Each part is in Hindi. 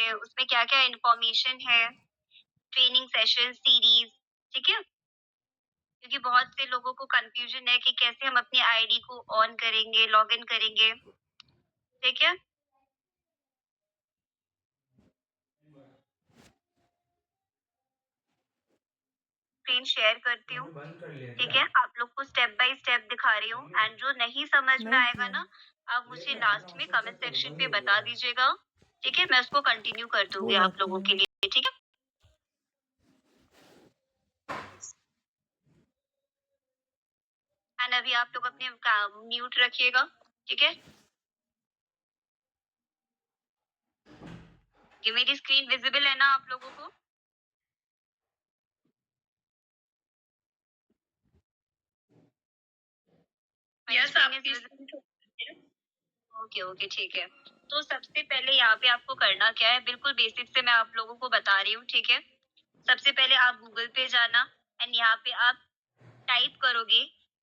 करते हैं, उसमें क्या-क्या इन्फॉर्मेशन है, ट्रेनिंग सेशन, सीरीज़, ठीक है? क्योंकि बहुत से लोगों को कन्फ्यूजन है कि कैसे हम अपनी आईडी को ऑन करेंगे, लॉगिन करेंगे, ठीक है? स्क्रीन शेयर करती हूँ, आपने बंद कर लिया ठीक क्या? है? आप लोग को स्टेप बाय स्टेप दिखा रही हूँ एंड जो नहीं समझ में नहीं आएगा किया। ना, आप मुझे देखना अपना लास्ट में ऑप्शन कमेंट चेक करो, सेक्शन बंद पे हो गया बता है। दीजिएगा, ठीक है? मैं उसको कंटिन्यू कर दूँगी कोई आप बात लोगों के नहीं। लिए, ठीक है? एंड अभी आप लोग अपने म्यूट रखिएगा, ठीक है? ये मेरी स्क्रीन विजिबल है ना आप लोगों को? यस, स्क्रीन इज़ आपकी विजिबल? ओके, ओके, ठीक है। तो सबसे पहले यहाँ पे आपको करना क्या है, बिल्कुल बेसिक से मैं आप लोगों को बता रही हूँ, ठीक है? सबसे पहले आप गूगल पे जाना एंड यहाँ पे आप टाइप करोगे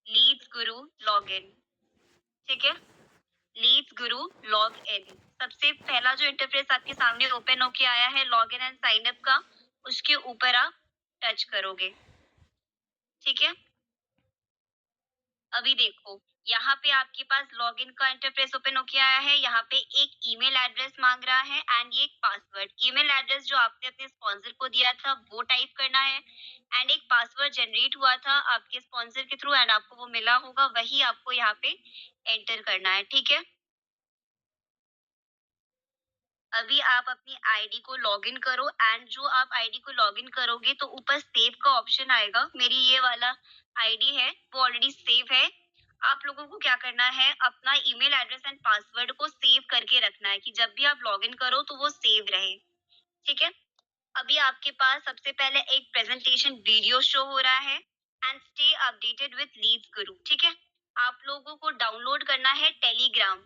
लीड्स गुरु लॉगिन, ठीक है? Leeds Guru log in. सबसे पहला जो इंटरफेस आपके सामने ओपन होके आया है लॉगिन एंड साइन अप का, उसके ऊपर आप टच करोगे, ठीक है? अभी देखो, यहाँ पे आपके पास लॉगिन का इंटरफेस ओपन होके आया है, यहाँ पे एक ईमेल एड्रेस मांग रहा है एंड ये एक पासवर्ड। ईमेल एड्रेस जो आपने अपने स्पॉन्सर को दिया था वो टाइप करना है एंड एक पासवर्ड जनरेट हुआ था आपके स्पॉन्सर के थ्रू एंड आपको वो मिला होगा, वही आपको यहाँ पे एंटर करना है, ठीक है? अभी आप अपनी आईडी को लॉगिन करो एंड जो आप आईडी को लॉगिन करोगे तो ऊपर सेव का ऑप्शन आएगा। मेरी ये वाला आईडी है, वो ऑलरेडी सेव है। आप लोगों को क्या करना है, अपना ईमेल एड्रेस एंड पासवर्ड को सेव करके रखना है कि जब भी आप लॉगिन करो तो वो सेव रहे, ठीक है? अभी आपके पास सबसे पहले एक प्रेजेंटेशन वीडियो शो हो रहा है and stay updated with Leads Guru, ठीक है? आप लोगों को डाउनलोड करना है टेलीग्राम,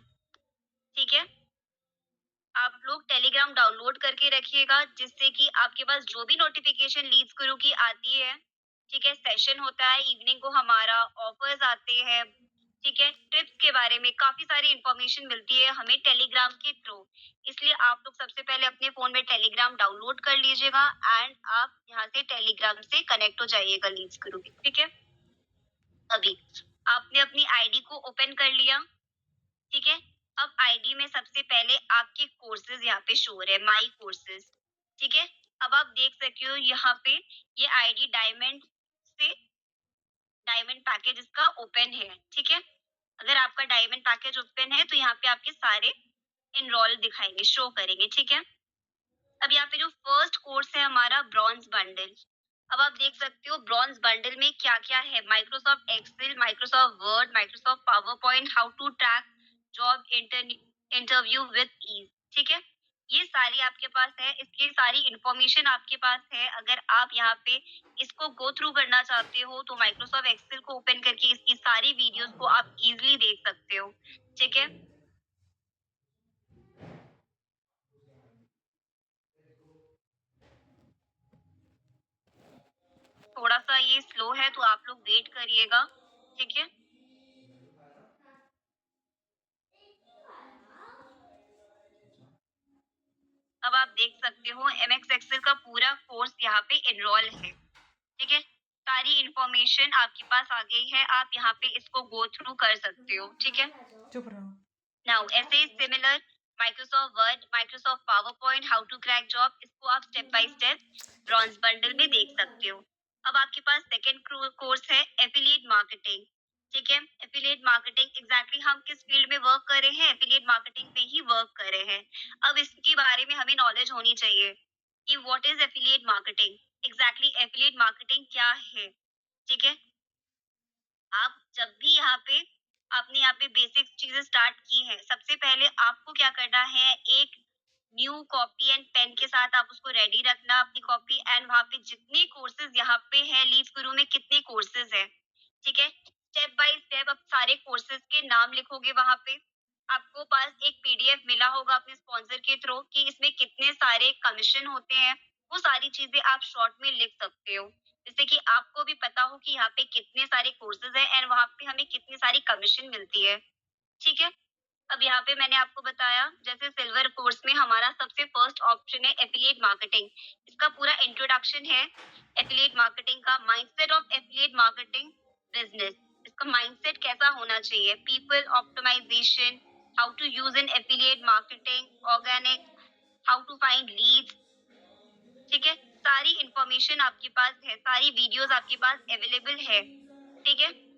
ठीक है? आप लोग टेलीग्राम डाउनलोड करके रखिएगा जिससे कि आपके पास जो भी नोटिफिकेशन लीड्स गुरु की आती है, ठीक है? सेशन होता है इवनिंग को हमारा, ऑफर्स आते हैं, ठीक है? ट्रिप्स के बारे में काफ़ी सारी इन्फॉर्मेशन मिलती है हमें टेलीग्राम के थ्रू। इसलिए आप लोग सबसे पहले अपने फ़ोन में टेलीग्राम डाउनलोड कर लीजिएगा एंड आप यहाँ से टेलीग्राम से कनेक्ट हो जाइएगा लीड्स गुरु के, ठीक है? अभी आपने अपनी आईडी को ओपन कर लिया, ठीक है? अब आईडी में सबसे पहले आपके कोर्सेज यहाँ पे शो हो रहे हैं, माई कोर्सेज, ठीक है? अब आप देख सकते हो यहाँ पे ये आईडी डायमंड पैकेज इसका ओपन है, ठीक है? अगर आपका डायमंड पैकेज ओपन है तो यहाँ पे आपके सारे एनरोल दिखाएंगे, शो करेंगे, ठीक है? अब यहाँ पे जो फर्स्ट कोर्स है हमारा ब्रॉन्ज बंडल। अब आप देख सकते हो ब्रॉन्ज बंडल में क्या-क्या है, Microsoft Excel, Microsoft Word, Microsoft PowerPoint, how to track job interview with ease, ठीक है? ये सारी आपके पास है, इसकी सारी इंफॉर्मेशन आपके पास है। अगर आप यहाँ पे इसको गो थ्रू करना चाहते हो तो माइक्रोसॉफ्ट एक्सेल को ओपन करके इसकी सारी वीडियोस को आप इजीली देख सकते हो, ठीक है? थोड़ा सा ये स्लो है तो आप लोग वेट करिएगा, ठीक है? अब आप देख सकते हो एमएक्स एक्सेल का पूरा कोर्स यहाँ पे एनरोल है, ठीक है? सारी इन्फॉर्मेशन आपके पास आ गई है, आप यहाँ पे इसको गो थ्रू कर सकते हो, ठीक है? चुप रहो। नाउ ऐसे ही similar Microsoft Word, Microsoft PowerPoint, how to crack job, इसको आप step by step bronze bundle में देख सकते हो। अब आपके पास सेकंड कोर्स है एफिलिएट मार्केटिंग, ठीक है? एफिलिएट मार्केटिंग एग्जैक्टली हम किस फील्ड में वर्क कर रहे हैं, एफिलिएट मार्केटिंग में ही वर्क कर रहे हैं। अब इसके बारे में हमें नॉलेज होनी चाहिए कि what is affiliate marketing, exactly affiliate marketing क्या है, ठीक है? आप जब भी यहाँ पे आपने यहाँ पे बेसिक चीजें स्टार्ट की हैं, सबसे पहले आपको क्या करना है, एक न्यू कॉपी एंड पेन के साथ आप उसको रेडी रखना अपनी कॉपी एंड वहाँ पे जितने कोर्सेज यहाँ पे हैं लीड्स गुरु में कितने कोर्सेज हैं, ठीक है? स्टेप बाय स्टेप आप सारे कोर्सेज के नाम लिखोगे वहाँ पे। आपको पास एक पीडीएफ मिला होगा अपने स्पॉन्सर के थ्रू कि इसमें कितने सारे कमीशन होते हैं, वो सारी चीजें आप शॉर्ट में लिख सकते हो जिससे कि आपको भी पता हो कि यहाँ पे कितने सारे कोर्सेज हैं एंड वहाँ पे हमें कितनी सारी कमीशन मिलती है, ठीक है? अब यहाँ पे मैंने आपको बताया, जैसे सिल्वर कोर्स में हमारा सबसे फर्स्ट ऑप्शन है एफिलिएट मार्केटिंग। इसका पूरा इंट्रोडक्शन है एफिलिएट मार्केटिंग का, mindset of affiliate marketing business. इसका माइंडसेट कैसा होना चाहिए, people optimization, how to use in affiliate marketing, organic, how to find leads. ठीक है, सारी इंफॉर्मेशन आपके पास है, सारी वीडियोस आपके पास अवेलेबल है। ठीक है,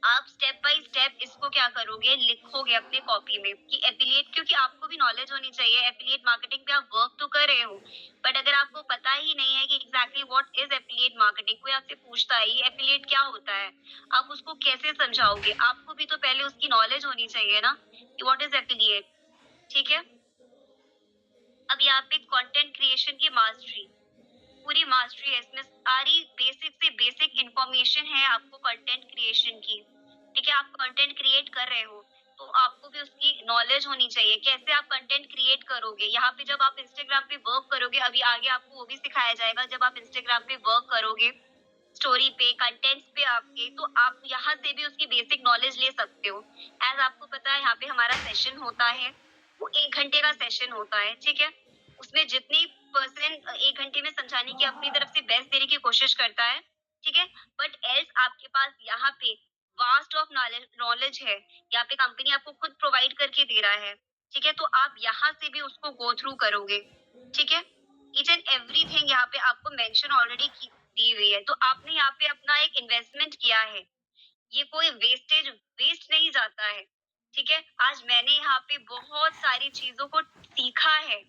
आप स्टेप बाय स्टेप इसको क्या करोगे, लिखोगे अपने कॉपी में कि एफिलिएट, क्योंकि आपको भी नॉलेज होनी चाहिए। एफिलिएट मार्केटिंग पे आप वर्क तो कर रहे हो, बट अगर आपको पता ही नहीं है कि exactly what is affiliate marketing, कोई आपसे पूछता है ये एफिलिएट क्या होता है, आप उसको कैसे समझाओगे? आपको भी तो पहले उसकी नॉलेज होनी चाहिए ना कि व्हाट इज एफिलिएट। ठीक है, अब यहाँ पे कंटेंट क्रिएशन की मास्टरी, पूरी मास्टरी है इसमें, सारी बेसिक से बेसिक इंफॉर्मेशन है आपको कंटेंट क्रिएशन की। ठीक है, आप कंटेंट क्रिएट कर रहे हो तो आपको भी उसकी नॉलेज होनी चाहिए, कैसे आप कंटेंट क्रिएट करोगे। यहाँ पे जब आप इंस्टाग्राम पे वर्क करोगे, अभी आगे आपको वो भी सिखाया जाएगा, जब आप इंस्टाग्राम पे वर्क करोगे, स्टोरी पे, कंटेंट्स पे आपके, तो आप यहाँ से भी उसकी बेसिक नॉलेज ले सकते हो। एज आपको पता है, यहाँ पे हमारा सेशन होता है, वो 1 घंटे का सेशन होता है। ठीक है, उसमें जितनी पर्सन 1 घंटे में समझाने की अपनी तरफ से बेस्ट देने की कोशिश करता है। ठीक है, बट एल्स आपके पास यहाँ पे वास्ट ऑफ नॉलेज है, यहाँ पे कंपनी आपको खुद प्रोवाइड करके दे रहा है। ठीक है, तो आप यहाँ से भी उसको गो थ्रू करोगे। ठीक है, ईच एंड एवरीथिंग यहाँ पे आपको मेंशन ऑलरेडी दी हुई है, तो आपने यहाँ पे अपना एक इन्वेस्टमेंट किया है, ये कोई वेस्ट नहीं जाता है। ठीक है, आज मैंने यहाँ पे बहुत सारी चीजों को सीखा है,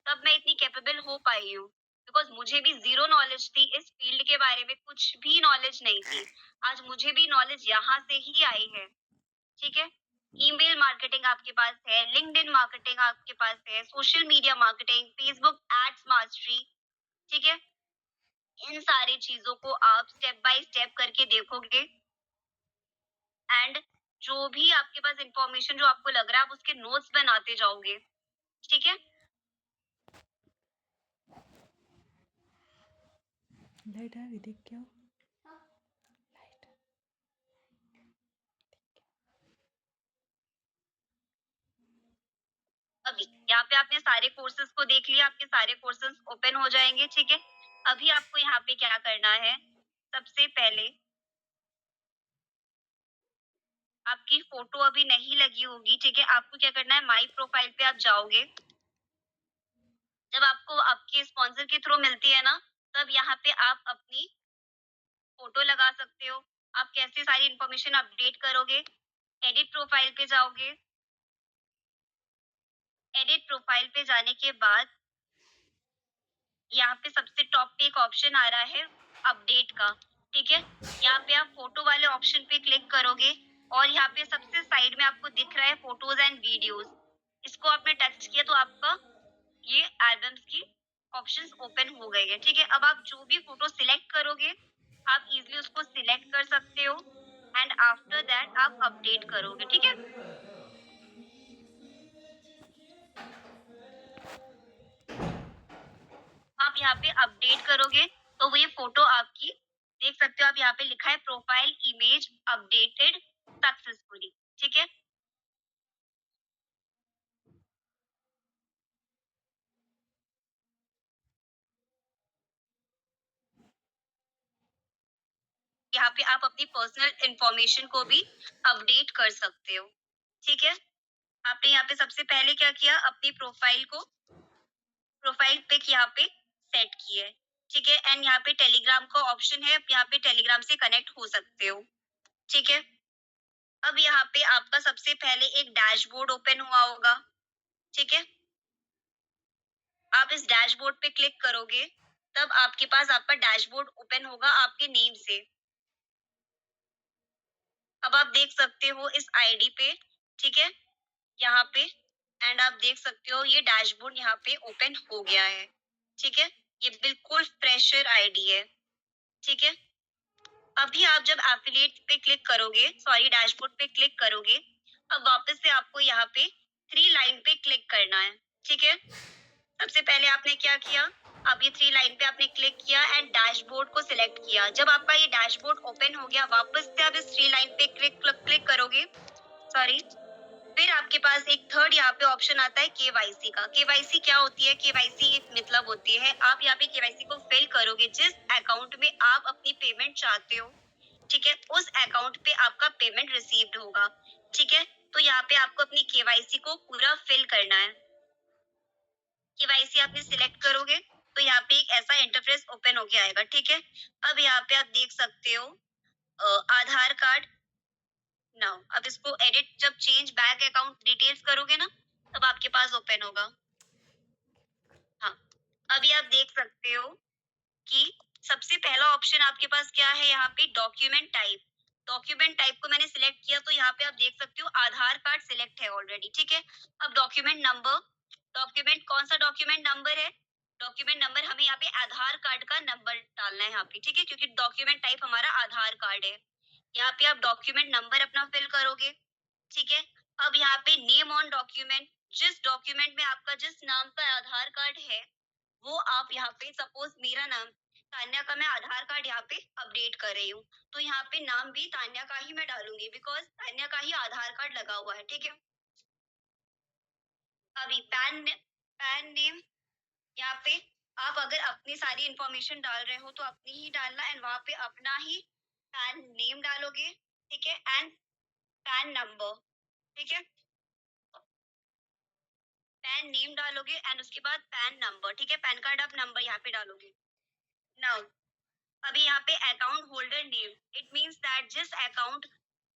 तब मैं इतनी कैपेबल हो पाई हूँ, बिकॉज मुझे भी जीरो नॉलेज थी इस फील्ड के बारे में, कुछ भी नॉलेज नहीं थी। आज मुझे भी नॉलेज यहाँ से ही आई है। ठीक है, ईमेल मार्केटिंग आपके पास है, लिंक्डइन मार्केटिंग आपके पास है, social media marketing, Facebook ads mastery. ठीक है, इन सारी चीजों को आप स्टेप बाय स्टेप करके देखोगे, एंड जो भी आपके पास इंफॉर्मेशन जो आपको लग रहा है, आप उसके नोट्स बनाते जाओगे। ठीक है, लाइट आ रही, देख क्या अभी यहाँ पे आपने सारे कोर्सेज को देख लिया, आपके सारे कोर्सेज ओपन हो जाएंगे। ठीक है, अभी आपको यहाँ पे क्या करना है, सबसे पहले आपकी फोटो अभी नहीं लगी होगी। ठीक है, आपको क्या करना है, माई प्रोफाइल पे आप जाओगे, जब आपको आपके स्पॉन्सर के थ्रू मिलती है ना, तब यहाँ पे आप अपनी फोटो लगा सकते हो। आप कैसे सारी इंफॉर्मेशन अपडेट करोगे, एडिट प्रोफाइल पे जाओगे, एडिट प्रोफाइल पे जाने के बाद यहाँ पे सबसे टॉप पे एक ऑप्शन आ रहा है अपडेट का। ठीक है, यहाँ पे आप फोटो वाले ऑप्शन पे क्लिक करोगे और यहाँ पे सबसे साइड में आपको दिख रहा है फोटोज एंड वीडियोस, इसको आपने टच किया तो आपका ये एल्बम्स की ऑप्शंस ओपन हो गए हैं। ठीक है, अब आप जो भी फोटो सिलेक्ट करोगे, आप इजीली उसको सिलेक्ट कर सकते हो, एंड आफ्टर दैट आप अपडेट करोगे। ठीक है, आप यहाँ पे अपडेट करोगे तो वो ये फोटो आपकी देख सकते हो, आप यहाँ पे लिखा है प्रोफाइल इमेज अपडेटेड सक्सेसफुली। ठीक है, यहाँ पे आप अपनी पर्सनल इंफॉर्मेशन को भी अपडेट कर सकते हो। ठीक है, आपने यहाँ पे सबसे पहले क्या किया, अपनी प्रोफाइल पिक यहाँ पे सेट की है। ठीक है, एंड यहाँ पे टेलीग्राम का ऑप्शन है, आप यहाँ पे टेलीग्राम से कनेक्ट हो सकते हो। ठीक है, अब यहाँ पे आपका सबसे पहले एक डैशबोर्ड ओपन हुआ होगा। ठीक है, आप इस डैशबोर्ड पे क्लिक करोगे, तब आपके पास आपका डैशबोर्ड ओपन होगा आपके नेम से। अब आप देख सकते हो इस आईडी पे, ठीक है, यहाँ पे, एंड आप देख सकते हो ये डैशबोर्ड यहाँ पे ओपन हो गया है। ठीक है, ये बिल्कुल फ्रेशर आईडी है। ठीक है, अभी आप जब एफिलिएट पे क्लिक करोगे, सॉरी डैशबोर्ड पे क्लिक करोगे, अब वापस से आपको यहाँ पे 3 लाइन पे क्लिक करना है। ठीक है, सबसे पहले आपने क्या किया, अब ये 3 लाइन पे आपने क्लिक किया एंड डैशबोर्ड को सिलेक्ट किया। जब आपका ये डैशबोर्ड ओपन हो गया, वापस से आप इस 3 लाइन पे क्लिक करोगे, सॉरी फिर आपके पास एक थर्ड यहाँ पे ऑप्शन आता है केवाईसी का। केवाईसी क्या होती है? केवाईसी एक मतलब होती है, आप यहाँ पे केवाईसी को फिल करोगे जिस अकाउंट में आप अपनी पेमेंट चाहते हो, ठीक है? उस अकाउंट पे आपका पेमेंट रिसीव्ड होगा, ठीक है? तो यहाँ पे आपको अपनी केवाईसी को पूरा फिल करना है। केवाईसी आपने सिलेक्ट करोगे तो यहाँ पे एक ऐसा इंटरफेस ओपन होके आएगा, ठीक है? अब यहाँ पे आप देख सकते हो आधार कार्ड। नाउ अब इसको एडिट जब चेंज बैंक अकाउंट डिटेल्स करोगे ना, तब आपके पास ओपन होगा। हाँ, अभी आप देख सकते हो कि सबसे पहला ऑप्शन आपके पास क्या है यहाँ पे? Document type. डॉक्यूमेंट टाइप को मैंने सिलेक्ट किया तो यहाँ पे आप देख सकते हो आधार कार्ड सिलेक्ट है ऑलरेडी, ठीक है? अब डॉक्यूमेंट नंबर, डॉक्यूमेंट कौन सा डॉक्यूमेंट नंबर है? डॉक्यूमेंट नंबर हमें यहाँ पे आधार कार्ड का नंबर डालना है यहाँ पे, ठीक है? क्योंकि डॉक्यूमेंट टाइप हमारा आधार कार्ड है। यहाँ पे आप डॉक्यूमेंट नंबर अपना फिल करोगे, ठीक है? अब यहाँ पे नेम ऑन डॉक्यूमेंट, जिस डॉक्यूमेंट में आपका जिस नाम का आधार कार्ड है, वो आप यहाँ पे सपोज मेरा नाम तान्या का मैं आधार कार्ड यहाँ पे अपडेट कर रही हूँ, तो यहाँ पे नाम भी तान्या का ही मैं डालूंगी बिकॉज तान्या का ही आधार कार्ड लगा हुआ है, ठीक है? अभी पैन नेम यहाँ पे आप अगर अपनी सारी इंफॉर्मेशन डाल रहे हो तो अपनी ही डालना एंड वहां पे अपना ही पैन नेम डालोगे, ठीक है? एंड पैन नंबर, ठीक है? पैन नेम डालोगे एंड उसके बाद पैन नंबर, ठीक है? पैन कार्ड आप नंबर यहाँ पे डालोगे। नाउ अभी यहाँ पे account holder name, it means that जिस अकाउंट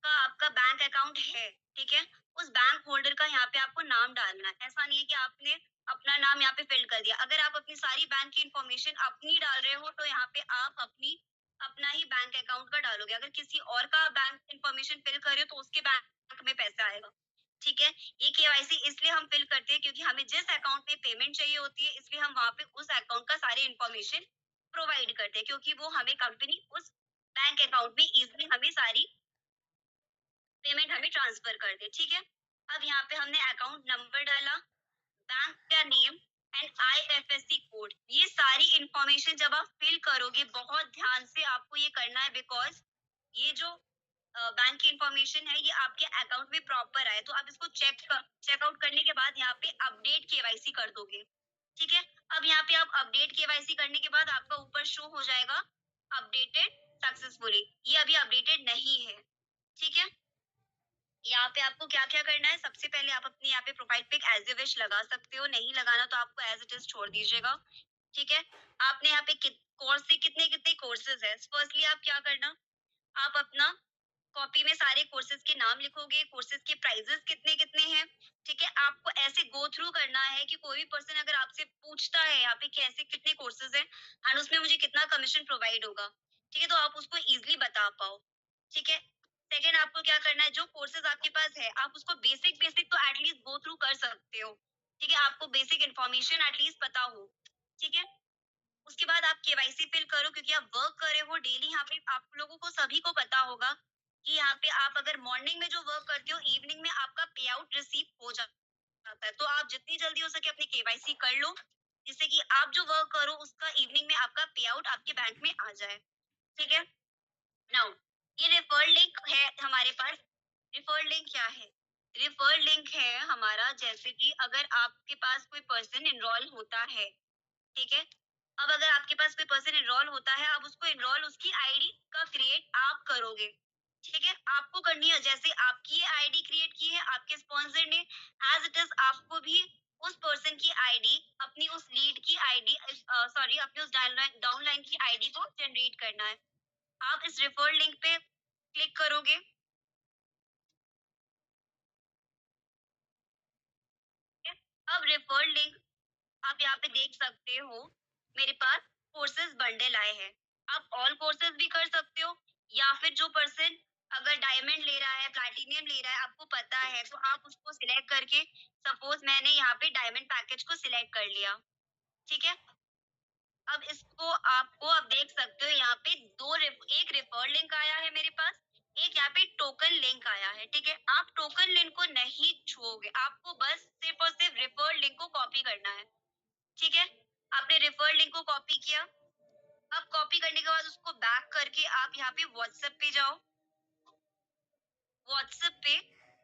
का आपका बैंक अकाउंट है, ठीक है? उस बैंक होल्डर का यहाँ पे आपको नाम डालना है। ऐसा नहीं है कि आपने अपना नाम यहाँ पे फिल कर दिया। अगर आप अपनी सारी बैंक की इंफॉर्मेशन अपनी डाल रहे हो तो यहाँ पे आप अपना ही बैंक अकाउंट का डालोगे। अगर किसी और का बैंक इंफॉर्मेशन फिल कर रहे हो तो उसके बैंक में पैसा आएगा, ठीक है? ये केवाईसी इसलिए हम फिल करते हैं क्योंकि हमें जिस अकाउंट में पेमेंट चाहिए होती है, इसलिए हम वहां पे उस अकाउंट का सारी इंफॉर्मेशन प्रोवाइड करते हैं क्योंकि वो हमें कंपनी उस बैंक अकाउंट में इजीली हमें सारी पेमेंट हमें ट्रांसफर कर दे, ठीक है? अब यहाँ पे हमने अकाउंट नंबर डाला, बैंक का नेम एंड आईएफएससी कोड। ये सारी इंफॉर्मेशन जब आप फिल करोगे बहुत ध्यान से आपको ये करना है बिकॉज ये जो बैंक की इंफॉर्मेशन है ये आपके अकाउंट में प्रॉपर आए, तो आप इसको चेकआउट करने के बाद यहाँ पे अपडेट केवाईसी कर दोगे, ठीक है? अब यहाँ पे आप अपडेट केवाईसी करने के बाद आपका ऊपर शो हो जाएगा अपडेटेड सक्सेसफुली। ये अभी अपडेटेड नहीं है, ठीक है? यहाँ पे आपको क्या-क्या करना है? सबसे पहले आप अपनी यहाँ पे profile pic as you wish लगा सकते हो, नहीं लगाना तो आपको एज़ इट इज़ छोड़ दीजिएगा, ठीक है? आपने यहाँ पे कोर्स से कितने-कितने कोर्सेज़ हैं। फर्स्टली आप क्या करना, आप अपना कॉपी में सारे कोर्सेज़ के नाम लिखोगे, कोर्सेज़ के प्राइसेज़ कितने-कितने हैं, ठीक है? आपको ऐसे गो थ्रू करना है कि कोई भी पर्सन अगर आपसे पूछता है यहाँ पे कैसे कितने कोर्सेज़ हैं एंड उसमें मुझे कितना कमीशन प्रोवाइड होगा, ठीक है? तो आप उसको ईज़िली बता पाओ, ठीक है? सेकंड आपको क्या करना है, जो कोर्सेज़ आपके पास है, आप उसको बेसिक तो एटलीस्ट गो थ्रू कर सकते हो, ठीक है? आपको बेसिक इन्फॉर्मेशन एटलीस्ट पता हो, ठीक है? उसके बाद आप केवाईसी फिल करो क्योंकि आप वर्क कर रहे हो डेली यहाँ पे आप लोगों को सभी को पता होगा कि यहाँ पे आप अगर मॉर्निंग में जो वर्क करते हो इवनिंग में आपका पे आउट रिसीव हो जाता है, तो आप जितनी जल्दी हो सके अपनी केवाईसी कर लो जिससे कि आप जो वर्क करो उसका इवनिंग में आपका पे आउट आपके बैंक में आ जाए, ठीक है? नाउ ये रेफर लिंक है हमारे पास। रेफर लिंक क्या है? रेफर लिंक है हमारा जैसे कि अगर आपके पास कोई पर्सन एनरोल होता है, ठीक है? अब अगर आपके पास कोई पर्सन एनरोल होता है, अब उसको एनरोल उसकी आईडी का क्रिएट आप करोगे, ठीक है? आपको करनी है, जैसे आपकी ये आईडी क्रिएट की है आपके स्पॉन्सर ने, एज़ इट इज़ आपको भी उस पर्सन की आईडी, अपनी उस लीड की आईडी सॉरी अपनी उस डाउनलाइन की आईडी को जनरेट करना है। आप इस रेफर लिंक पे क्लिक करोगे, ठीक है? अब रेफर लिंक आप यहाँ पे देख सकते हो मेरे पास कोर्सेज बंडल आए हैं। आप ऑल कोर्सेज भी कर सकते हो या फिर जो पर्सन अगर डायमंड ले रहा है, प्लैटिनम ले रहा है, आपको पता है तो आप उसको सिलेक्ट करके सपोज मैंने यहाँ पे डायमंड पैकेज को सिलेक्ट कर लिया, ठीक है? अब इसको आपको अब देख सकते हो यहाँ पे एक रेफर लिंक आया है मेरे पास, एक यहाँ पे टोकन लिंक आया है, ठीक है? आप टोकन लिंक को नहीं छुओगे, आपको बस सिर्फ और सिर्फ रेफर लिंक को कॉपी करना है, ठीक है? आपने रेफर लिंक को कॉपी किया, अब कॉपी करने के बाद उसको बैक करके आप यहाँ पे व्हाट्सएप पे जाओ, व्हाट्सएप पे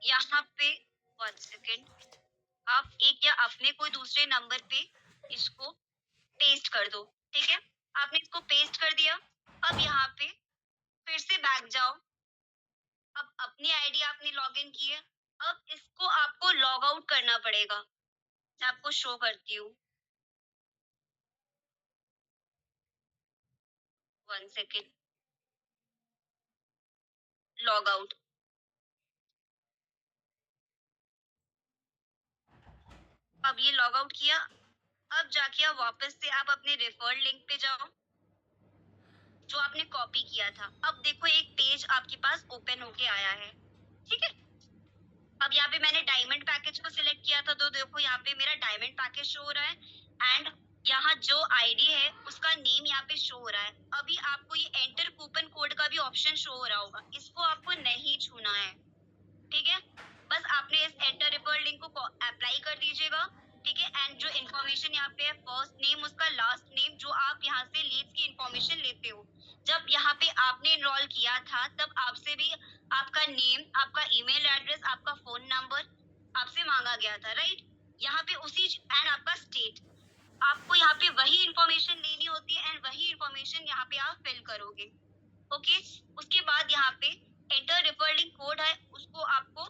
यहाँ पे 1 सेकंड। आप एक या अपने कोई दूसरे नंबर पे इसको पेस्ट कर दो, ठीक है? आपने इसको पेस्ट कर दिया। अब यहाँ पे फिर से बैक जाओ। अब अपनी आईडी आपने लॉगिन की है। अब इसको आपको लॉग आउट करना पड़ेगा। मैं आपको शो करती हूँ। 1 सेकंड। Log out. अब ये लॉग आउट किया। अब जाके आप वापस से आप अपने रेफर्ड लिंक पे जाओ, जो आपने कॉपी किया था। अब देखो एक पेज आपके पास ओपन होके आया है, ठीक है? अब यहाँ पे मैंने डायमंड पैकेज को सिलेक्ट किया था, तो देखो यहाँ पे मेरा डायमंड पैकेज शो हो रहा है एंड यहाँ जो आईडी है उसका नेम यहाँ पे शो हो रहा है। अभी आपको ये एंटर कूपन कोड का भी ऑप्शन शो हो रहा होगा, इसको आपको नहीं छूना है, ठीक है? बस आपने इस एंटर रेफर्ड लिंक को अप्लाई कर दीजिएगा, ठीक है? एंड जो इन्फॉर्मेशन यहाँ पे है, फर्स्ट नेम उसका लास्ट नेम, जो आप यहाँ से लीड्स की इन्फॉर्मेशन लेते हो। जब यहाँ पे आपने इनरोल किया था तब आपसे भी आपका नेम, आपका ईमेल एड्रेस, आपका फोन नंबर आपसे मांगा गया था, राइट? यहाँ पे उसी एंड आपका स्टेट, आपको यहाँ पे वही इन्फॉर्मेशन लेनी होती है एंड वही इन्फॉर्मेशन यहाँ पे आप फिल करोगे, ओके? उसके बाद यहाँ पे एंटर रेफर्ड लिंक कोड है, उसको आपको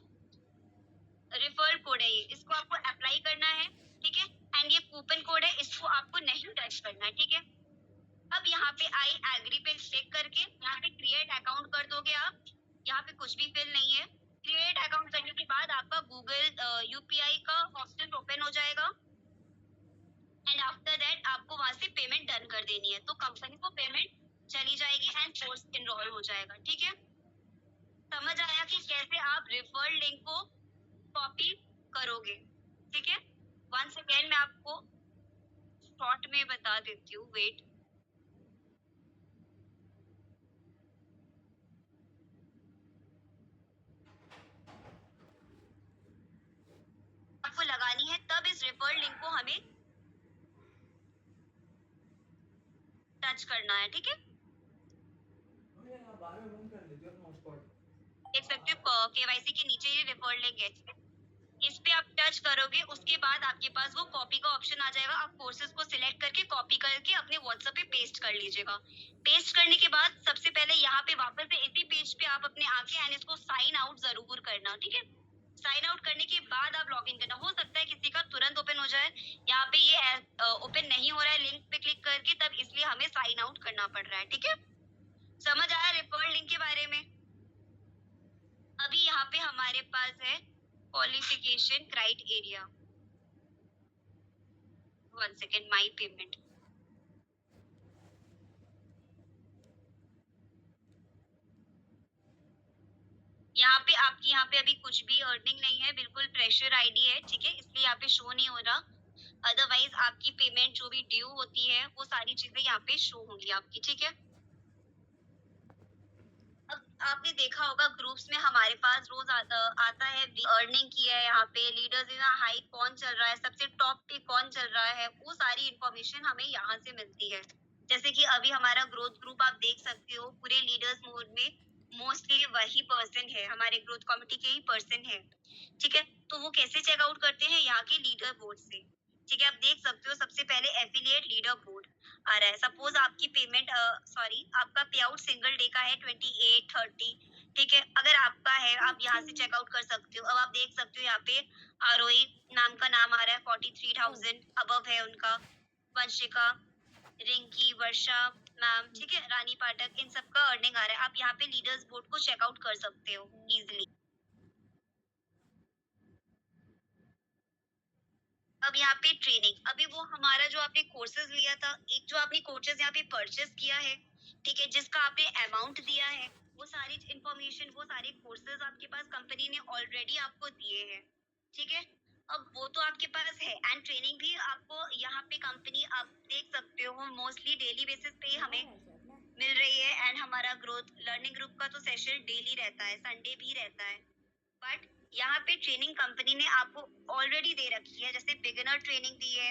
रेफर कोड है ये, इसको आपको अप्लाई करना है, ठीक है? एंड ये कूपन कोड है, इसको आपको नहीं टच करना है, ठीक है? अब यहाँ पे आई एग्री पे क्लिक करके यहाँ पे क्रिएट अकाउंट कर दोगे आप। यहाँ पे कुछ भी फिल नहीं है। क्रिएट अकाउंट करने के बाद आपका गूगल यूपीआई का ऑप्शन ओपन हो जाएगा एंड आफ्टर दैट आपको वहां से पेमेंट डन कर देनी है, तो कंपनी को पेमेंट चली जाएगी एंड कोर्स इनरोल हो जाएगा, ठीक है? समझ आया कि कैसे आप रेफर्ड लिंक को कॉपी करोगे, ठीक है? वंस अगेन मैं आपको शॉर्ट में बता देती हूँ, वेट। आपको लगानी है तब इस रेफर्ड लिंक को हमें टच करना है, ठीक है? देख सकते हो केवाईसी के नीचे ये रेफर्ड लिंक है, इस पे आप टच करोगे, उसके बाद आपके पास वो कॉपी का ऑप्शन आ जाएगा। आप कोर्सेज को सिलेक्ट करके कॉपी करके अपने व्हाट्सएप पे पेस्ट कर लीजिएगा। पेस्ट करने के बाद सबसे पहले यहाँ पे वापस से इसी पेज पे आप अपने आके एंड इसको साइन आउट जरूर करना, ठीक है? साइन आउट करने के बाद आप लॉगिन करना। हो सकता है किसी का तुरंत ओपन हो जाए, यहाँ पे ये ओपन नहीं हो रहा है लिंक पे क्लिक करके, तब इसलिए हमें साइन आउट करना पड़ रहा है, ठीक है? समझ आया रेफर्ड लिंक के बारे में? अभी यहाँ पे हमारे पास है क्वालिफिकेशन क्राइटेरिया। 1 सेकेंड, माई पेमेंट। यहाँ पे आपकी यहाँ पे अभी कुछ भी अर्निंग नहीं है, बिल्कुल प्रेशर आईडी है, ठीक है? इसलिए यहाँ पे शो नहीं हो रहा। अदरवाइज आपकी पेमेंट जो भी ड्यू होती है वो सारी चीजें यहाँ पे शो होंगी आपकी, ठीक है? अब आपने देखा होगा ग्रुप्स में हमारे पास रोज आता है अर्निंग की है, यहाँ पे लीडर्स इन हाई कौन चल रहा है, सबसे टॉप पे कौन चल रहा है, वो सारी इंफॉर्मेशन हमें यहाँ से मिलती है। जैसे कि अभी हमारा ग्रोथ ग्रुप आप देख सकते हो, पूरे लीडर्स मोड में मोस्टली वही पर्सन है, हमारे ग्रोथ कमिटी के ही पर्सन है, ठीक है? तो वो कैसे चेकआउट करते हैं? यहाँ के लीडर बोर्ड से, ठीक है? आप देख सकते हो सबसे पहले एफिलिएट लीडर बोर्ड आ रहा है। सपोज आपकी पेमेंट आपका पे आउट सिंगल डे का है 28, 30, ठीक है? अगर आपका है आप यहाँ से चेकआउट कर सकते हो। अब आप देख सकते हो यहाँ पे आरोही नाम का नाम आ रहा है, 43,000 अबव है उनका। वंशिका, रिंकी, वर्षा मैम, ठीक है, रानी पाठक, इन सबका अर्निंग आ रहा है। आप यहाँ पे लीडर्स बोर्ड को चेकआउट कर सकते हो इजिली। अब यहाँ पे ट्रेनिंग, अभी वो हमारा जो आपने कोर्सेज लिया था, एक जो आपने कोर्सेज यहाँ पे परचेज किया है, ठीक है, जिसका आपने अमाउंट दिया है, वो सारी इंफॉर्मेशन, वो सारे कोर्सेज आपके पास कंपनी ने ऑलरेडी आपको दिए हैं, ठीक है? अब वो तो आपके पास है एंड ट्रेनिंग भी आपको यहाँ पे कंपनी, आप देख सकते हो मोस्टली डेली बेसिस पे हमें मिल रही है एंड हमारा ग्रोथ लर्निंग ग्रुप का तो सेशन डेली रहता है, संडे भी रहता है। बट यहाँ पे ट्रेनिंग कंपनी ने आपको ऑलरेडी दे रखी है, जैसे बिगिनर ट्रेनिंग दी है।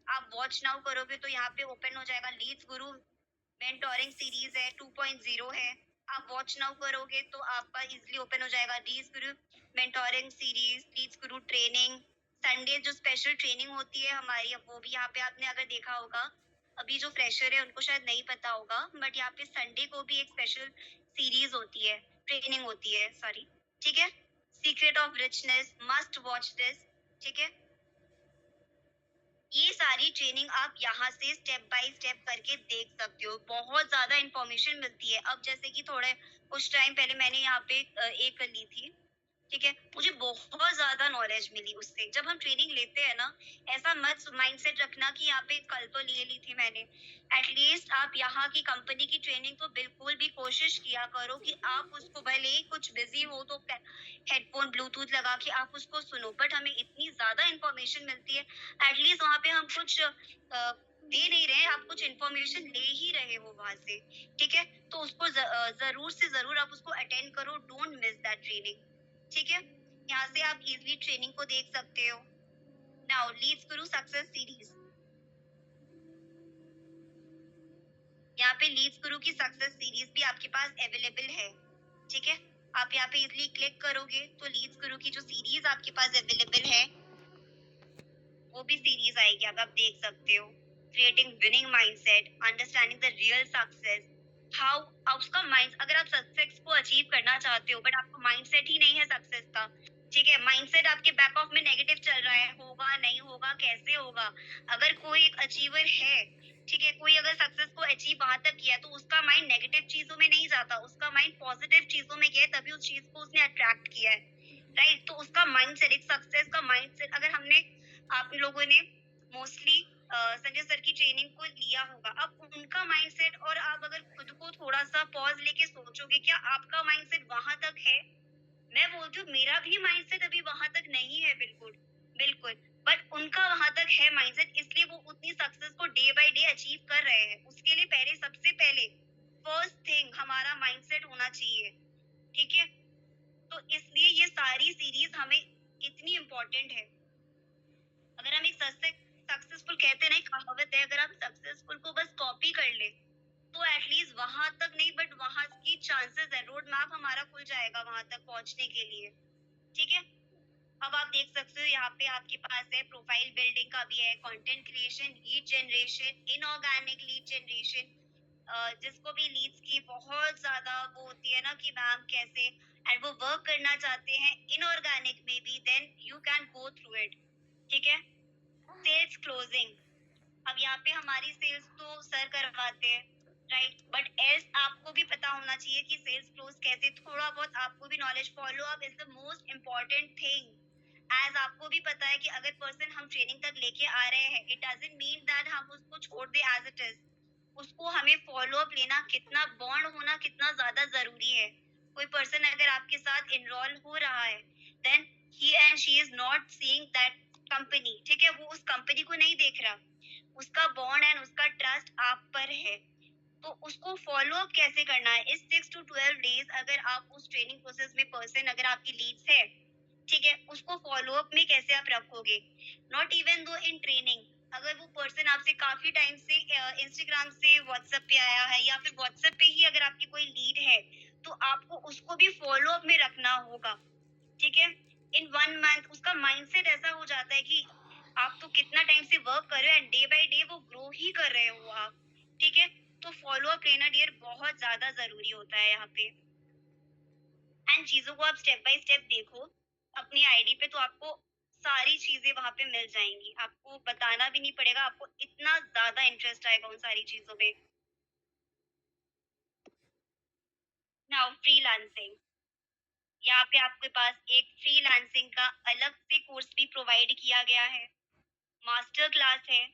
आप वॉच नाउ करोगे तो यहाँ पे ओपन हो जाएगा लीड्स गुरु मेंटोरिंग सीरीज है, 2.0 है, आप वॉच नाउ करोगे तो आपका इजीली ओपन हो जाएगा। लीड्स गुरु मेंटोरिंग सीरीज, लीड्स गुरु ट्रेनिंग, संडे जो स्पेशल ट्रेनिंग होती है हमारी, अब वो भी यहाँ पे आपने अगर देखा होगा, अभी जो फ्रेशर है उनको शायद नहीं पता होगा, बट यहाँ पे संडे को भी एक स्पेशल सीरीज होती है, ट्रेनिंग होती है, सॉरी, ठीक है। Secret of richness, must watch this, ठीक है। ये सारी ट्रेनिंग आप यहाँ से स्टेप बाय स्टेप करके देख सकते हो। बहुत ज़्यादा इन्फॉर्मेशन मिलती है। अब जैसे कि थोड़े कुछ टाइम पहले मैंने यहाँ पे एक ली थी, ठीक है? मुझे बहुत ज़्यादा नॉलेज मिली उससे। जब हम ट्रेनिंग लेते हैं ना, ऐसा मत माइंडसेट रखना कि यहाँ पे कल तो ले ली थी मैंने। एटलीस्ट आप यहाँ की कंपनी की ट्रेनिंग तो बिल्कुल भी कोशिश किया करो कि आप उसको, भले ही कुछ बिज़ी हो तो हेडफ़ोन, ब्लूटूथ लगा के आप उसको सुनो। बट हमें इतनी ज़्यादा इन्फॉर्मेशन मिलती है, एटलीस्ट वहाँ पे हम कुछ दे नहीं रहे हैं, आप कुछ इन्फॉर्मेशन ले ही रहे हो वहाँ से, ठीक है? तो उसको ज़रूर से ज़रूर आप उसको अटेंड करो, डोंट मिस दैट ट्रेनिंग। ठीक है? यहाँ से आप इज़िली ट्रेनिंग को देख सकते हो। नाउ लीड्स गुरु सक्सेस सीरीज। यहाँ पे लीड्स गुरु की सक्सेस सीरीज भी आपके पास अवेलेबल है, ठीक है? आप यहाँ पे इज़िली क्लिक करोगे तो लीड्स गुरु की जो सीरीज आपके पास अवेलेबल है, वो भी सीरीज आएगी, अब आप देख सकते हो। Creating winning mindset, understanding the real success, how, उसका माइंड, अगर आप सक्सेस को अचीव करना चाहते हो बट आपका माइंडसेट ही नहीं है सक्सेस का, ठीक है? माइंडसेट आपके बैक ऑफ में नेगेटिव चल रहा है, होगा नहीं होगा, कैसे होगा? अगर कोई एक अचीवर है, ठीक है, कोई अगर सक्सेस को अचीव वहां तक किया तो उसका माइंड नेगेटिव चीजों में नहीं जाता, उसका माइंड पॉजिटिव चीजों में गया है, तभी उस चीज को उसने अट्रैक्ट किया है, राइट? तो उसका माइंडसेट, एक सक्सेस का माइंडसेट, अगर हमने, आप लोगों ने मोस्टली संजय सर की ट्रेनिंग को लिया होगा, अब उनका माइंडसेट और आप अगर खुद को थोड़ा सा पॉज लेके सोचोगे, क्या आपका माइंडसेट वहां तक है? मैं बोलती हूँ मेरा भी माइंडसेट अभी वहां तक नहीं है, बिल्कुल बिल्कुल, बट उनका वहां तक है माइंडसेट, इसलिए वो उतनी सक्सेस को डे बाय डे अचीव कर रहे हैं। उसके लिए पहले, सबसे पहले फर्स्ट थिंग हमारा माइंडसेट होना चाहिए, ठीक है? तो इसलिए ये सारी सीरीज हमें इतनी इम्पोर्टेंट है। अगर हम एक सक्सेसफुल, कहते नहीं, कहावत है, अगर हम सक्सेसफुल को बस कॉपी कर ले तो एटलीस्ट वहां तक नहीं, बट वहां की चांसेस है, रोड मैप हमारा खुल जाएगा वहां तक पहुंचने के लिए, ठीक है? अब आप देख सकते हो यहाँ पे आपके पास है, प्रोफाइल बिल्डिंग का भी है, content creation, lead generation, inorganic lead generation, जिसको भी लीड्स की बहुत ज्यादा वो होती है ना कि मैम कैसे, एंड वो वर्क करना चाहते हैं इनऑर्गेनिक में भी, then you can go through it, ठीक है? सेल्स क्लोजिंग, अब यहाँ पे हमारी सेल्स तो सर करवाते हैं, राइट? बट एल्स आपको भी पता होना चाहिए कि सेल्स क्लोज कैसे, थोड़ा बहुत आपको भी knowledge, follow up is the most important thing. As आपको भी पता है कि अगर पर्सन हम ट्रेनिंग तक लेके आ रहे हैं, इट डजंट मीन दैट हम उसको छोड़ दे एज इट इज। उसको हमें फॉलो अप लेना, कितना बॉन्ड होना कितना ज्यादा जरूरी है। कोई पर्सन अगर आपके साथ इनरोल हो रहा है, then he and she is not seeing that company, ठीक है? वो उस कंपनी को नहीं देख रहा, उसका बॉन्ड एंड उसका ट्रस्ट आप पर है। तो उसको फॉलो अप कैसे करना है, इस 6 to 12 डेज अगर आप उस ट्रेनिंग प्रोसेस में, पर्सन अगर आपकी लीड्स है, ठीक है, उसको फॉलो अप में कैसे आप रखोगे? Not even though in training, अगर वो पर्सन आपसे काफी टाइम से इंस्टाग्राम से व्हाट्सएप पे आया है, या फिर व्हाट्सएप पे ही अगर आपकी कोई लीड है, तो आपको उसको भी फॉलो अप में रखना होगा, ठीक है? इन 1 मंथ उसका माइंडसेट ऐसा हो जाता है कि आप तो कितना टाइम से वर्क कर रहे हो एंड डे बाय डे वो ग्रो ही कर रहे हो आप, ठीक है? तो फॉलो अप लेना डियर बहुत ज्यादा जरूरी होता है यहाँ पे। एंड चीजों को आप स्टेप बाय स्टेप देखो अपनी आईडी पे, तो आपको सारी चीजें वहां पे मिल जाएंगी, आपको बताना भी नहीं पड़ेगा, आपको इतना ज्यादा इंटरेस्ट आएगा उन सारी चीजों पे। नाउ फ्रीलांसिंग, यहाँ पे आपके पास एक फ्रीलांसिंग का अलग से कोर्स भी प्रोवाइड किया गया है, मास्टर क्लास है।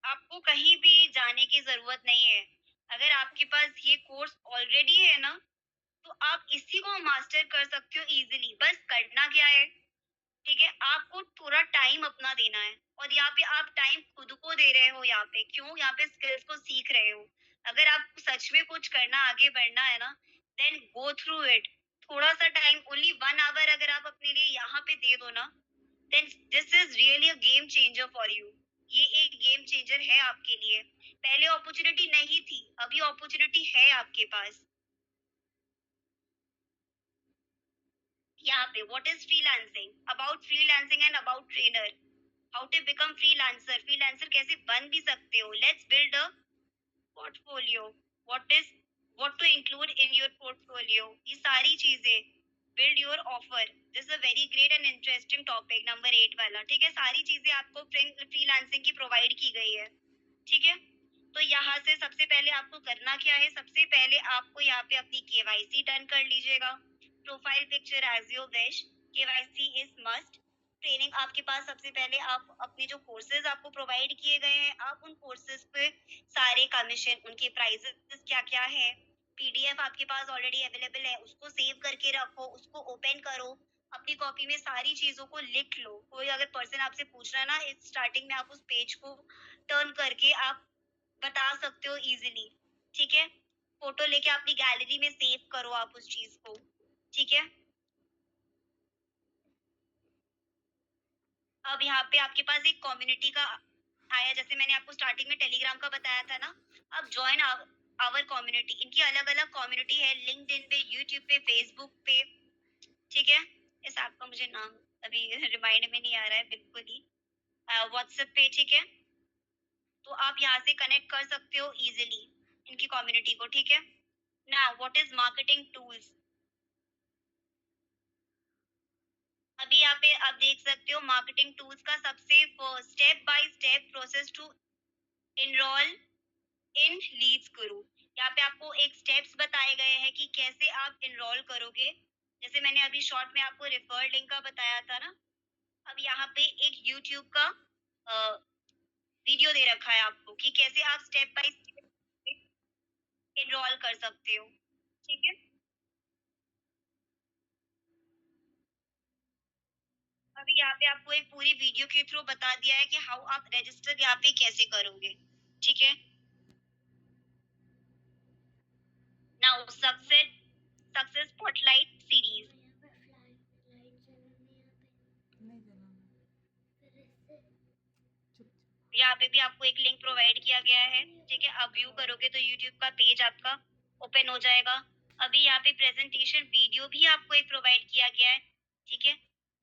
आपको कहीं भी जाने की जरूरत नहीं है, अगर आपके पास ये कोर्स ऑलरेडी है ना, तो आप इसी को मास्टर कर सकते हो इजीली। बस करना क्या है, ठीक है? आपको थोड़ा टाइम अपना देना है, और यहाँ पे आप टाइम खुद को दे रहे हो, यहाँ पे क्यों, यहाँ पे स्किल्स को सीख रहे हो। अगर आपको सच में कुछ करना, आगे बढ़ना है ना, देन गो थ्रू इट। थोड़ा सा टाइम, ओनली 1 आवर अगर आप अपने लिए यहाँ पे दे दो ना, then this is really a game changer for you. ये एक गेम चेंजर है आपके लिए। पहले अपॉर्चुनिटी नहीं थी, अभी अपॉर्चुनिटी है आपके पास। यहाँ पे what is freelancing, about freelancing and about trainer, how to become freelancer, freelancer कैसे बन भी सकते हो, let's build a portfolio, what is what to include in your portfolio, ये सारी चीजें, build your offer, this is a very great and interesting topic number 8 वाला, ठीक है। सारी चीजें आपको फ्रीलांसिंग की प्रोवाइड की गई है, ठीक है। तो यहाँ से सबसे पहले आपको करना क्या है, सबसे पहले आपको यहाँ पे अपनी केवाईसी डन कर लीजिएगा, profile picture as your wish, KYC is must. Training आपके पास, सबसे पहले आप अपने जो कोर्सेज आपको प्रोवाइड किए गए हैं, आप उन कोर्सेज पे सारे कमीशन, उनके प्राइसेस क्या क्या है, पीडीएफ आपके पास ऑलरेडी अवेलेबल है, उसको सेव करके रखो, उसको ओपन करो, अपनी कॉपी में सारी चीजों को लिख लो। कोई अगर पर्सन आपसे पूछ रहा है ना, स्टार्टिंग में आप उस पेज को टर्न करके आप बता सकते हो इजीली, ठीक है। फोटो लेके अपनी गैलरी में सेव करो आप उस चीज को, ठीक है। अब यहाँ पे आपके पास एक कम्युनिटी का आया, जैसे मैंने आपको स्टार्टिंग में टेलीग्राम का बताया था ना, अब ज्वाइन आवर कम्युनिटी, इनकी अलग अलग कम्युनिटी है, लिंक्डइन पे, यूट्यूब पे, फेसबुक पे, ठीक है। इस ऐप का मुझे नाम अभी रिमाइंड में नहीं आ रहा है बिल्कुल ही, व्हाट्सएप पे, ठीक है। तो आप यहाँ से कनेक्ट कर सकते हो इजिली इनकी कम्युनिटी को, ठीक है। Now what is marketing tools, अभी यहाँ पे आप देख सकते हो मार्केटिंग टूल्स का सबसे step by step process to enrol in Leads Guru. यहाँ पे आपको एक स्टेप्स बताए गए हैं कि कैसे आप इनरोल करोगे, जैसे मैंने अभी शॉर्ट में आपको रेफर लिंक का बताया था ना, अब यहाँ पे एक यूट्यूब का वीडियो दे रखा है आपको कि कैसे आप स्टेप बाय स्टेप इनरोल कर सकते हो, ठीक है। अभी यहाँ पे आपको एक पूरी वीडियो के थ्रू बता दिया है कि हाउ आप रजिस्टर यहाँ पे कैसे करोगे, ठीक है। नाउ सक्सेस स्पॉटलाइट सीरीज, नहीं जलाना। चुप। यहाँ पे भी आपको एक लिंक प्रोवाइड किया गया है, ठीक है। आप व्यू करोगे तो यूट्यूब का पेज आपका ओपन हो जाएगा। अभी यहाँ पे प्रेजेंटेशन वीडियो भी आपको एक प्रोवाइड किया गया है, ठीक है।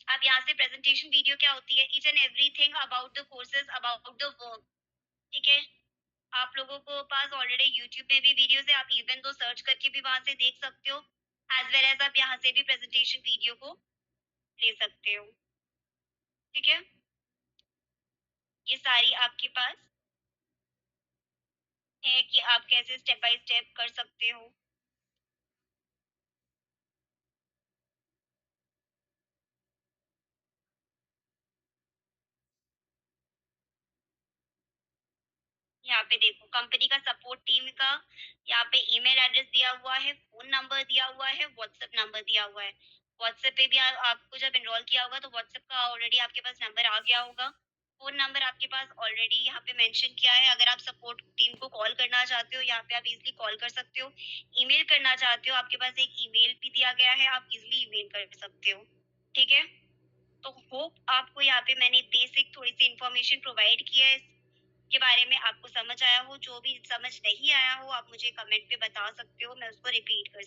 अब यहाँ से प्रेजेंटेशन वीडियो क्या होती है, each and everything about the courses, about the work, ठीक है। आप लोगों को पास ऑलरेडी यूट्यूब में भी वीडियोस है, आप इवन दो सर्च करके भी वहां से देख सकते हो, एज वेल एज आप यहाँ से भी प्रेजेंटेशन वीडियो को ले सकते हो, ठीक है। ये सारी आपके पास है कि आप कैसे स्टेप बाय स्टेप कर सकते हो। यहाँ पे देखो कंपनी का सपोर्ट टीम का, यहाँ पे ईमेल एड्रेस दिया हुआ है, फोन नंबर दिया हुआ है, व्हाट्सएप नंबर दिया हुआ है। व्हाट्सएप पे भी आपको जब एनरोल किया होगा तो व्हाट्सएप का ऑलरेडी आपके पास नंबर आ गया होगा, फोन नंबर आपके पास ऑलरेडी यहाँ पे मेंशन किया है। अगर आप सपोर्ट टीम को कॉल करना चाहते हो, यहाँ पे आप इजिली कॉल कर सकते हो। ईमेल करना चाहते हो, आपके पास एक ईमेल भी दिया गया है, आप इजिली ईमेल कर सकते हो, ठीक है। तो होप आपको यहाँ पे मैंने बेसिक थोड़ी सी इंफॉर्मेशन प्रोवाइड किया है के बारे में, आपको समझ आया हो। जो भी समझ नहीं आया हो आप मुझे कमेंट पे बता सकते हो, मैं उसको रिपीट कर